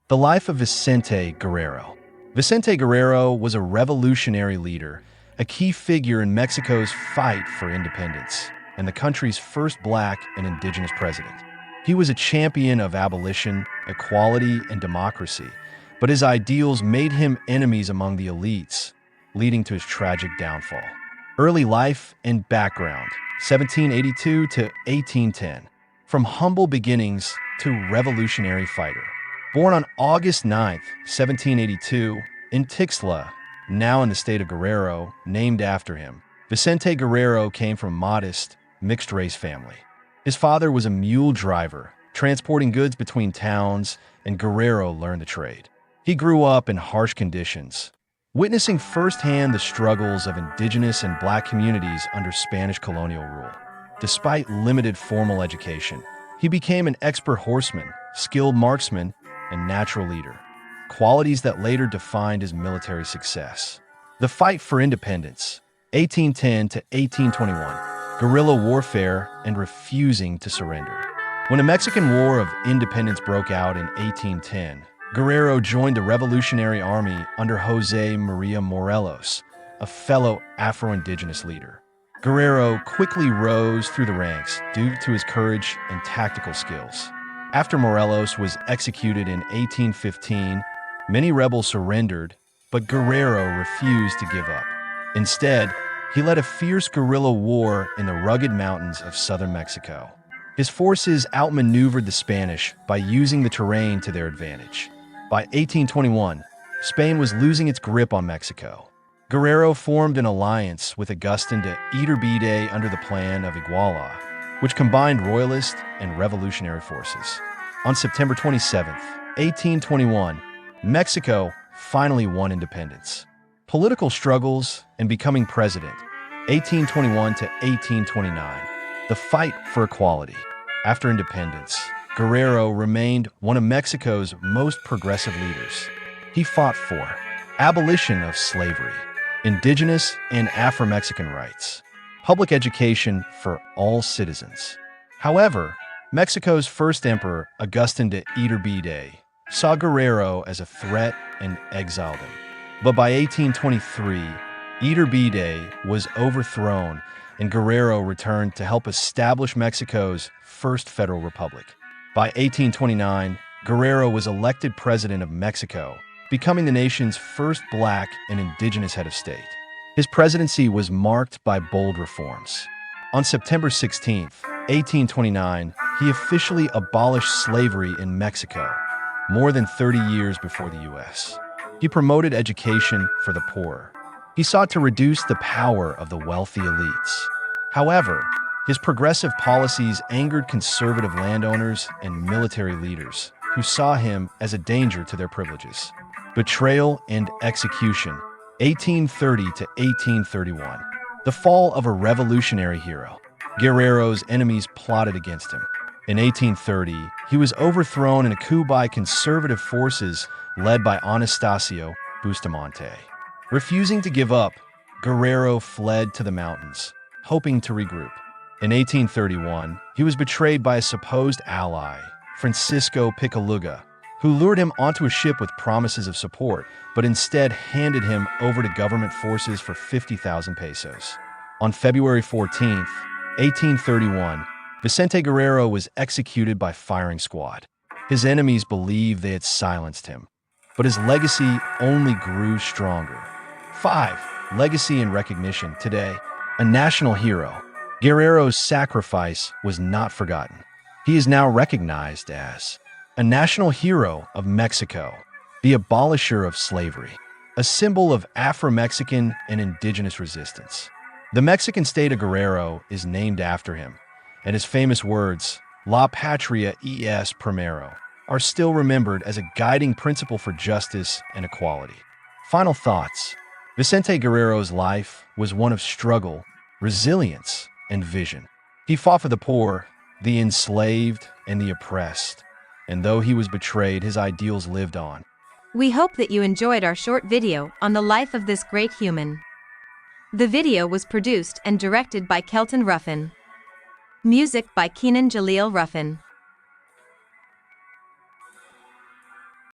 The life of Vicente Guerrero. Vicente Guerrero was a revolutionary leader, a key figure in Mexico's fight for independence, and the country's first black and indigenous president. He was a champion of abolition, equality, and democracy, but his ideals made him enemies among the elites, leading to his tragic downfall. Early life and background, 1782 to 1810. From humble beginnings to revolutionary fighter. Born on August 9, 1782, in Tixla, now in the state of Guerrero, named after him, Vicente Guerrero came from a modest, mixed-race family. His father was a mule driver, transporting goods between towns, and Guerrero learned the trade. He grew up in harsh conditions, witnessing firsthand the struggles of indigenous and black communities under Spanish colonial rule. Despite limited formal education, he became an expert horseman, skilled marksman, and natural leader, qualities that later defined his military success. The fight for independence, 1810 to 1821, guerrilla warfare and refusing to surrender. When the Mexican War of Independence broke out in 1810, Guerrero joined the Revolutionary Army under José María Morelos, a fellow Afro-Indigenous leader. Guerrero quickly rose through the ranks due to his courage and tactical skills. After Morelos was executed in 1815, many rebels surrendered, but Guerrero refused to give up. Instead, he led a fierce guerrilla war in the rugged mountains of southern Mexico. His forces outmaneuvered the Spanish by using the terrain to their advantage. By 1821, Spain was losing its grip on Mexico. Guerrero formed an alliance with Agustin de Iturbide under the Plan of Iguala, which combined royalist and revolutionary forces. On September 27, 1821, Mexico finally won independence. Political struggles and becoming president, 1821 to 1829. The fight for equality. After independence, Guerrero remained one of Mexico's most progressive leaders. He fought for abolition of slavery, indigenous and Afro-Mexican rights, public education for all citizens. However, Mexico's first emperor, Agustin de Iturbide, saw Guerrero as a threat and exiled him. But by 1823, Iturbide was overthrown and Guerrero returned to help establish Mexico's first federal republic. By 1829, Guerrero was elected president of Mexico, becoming the nation's first black and indigenous head of state. His presidency was marked by bold reforms. On September 16, 1829, he officially abolished slavery in Mexico, more than 30 years before the U.S. He promoted education for the poor. He sought to reduce the power of the wealthy elites. However, his progressive policies angered conservative landowners and military leaders who saw him as a danger to their privileges. Betrayal and execution, 1830 to 1831. The fall of a revolutionary hero. Guerrero's enemies plotted against him. In 1830, he was overthrown in a coup by conservative forces led by Anastasio Bustamante. Refusing to give up, Guerrero fled to the mountains, hoping to regroup. In 1831, he was betrayed by a supposed ally, Francisco Picaluga, who lured him onto a ship with promises of support, but instead handed him over to government forces for 50,000 pesos. On February 14, 1831, Vicente Guerrero was executed by firing squad. His enemies believed they had silenced him, but his legacy only grew stronger. 5. Legacy and recognition. Today, a national hero, Guerrero's sacrifice was not forgotten. He is now recognized as a national hero of Mexico, the abolisher of slavery, a symbol of Afro-Mexican and indigenous resistance. The Mexican state of Guerrero is named after him, and his famous words, La Patria es primero, are still remembered as a guiding principle for justice and equality. Final thoughts. Vicente Guerrero's life was one of struggle, resilience, and vision. He fought for the poor, the enslaved, and the oppressed. And though he was betrayed, his ideals lived on. We hope that you enjoyed our short video on the life of this great human. The video was produced and directed by Kelton Ruffin. Music by Keenan Jaleel Ruffin.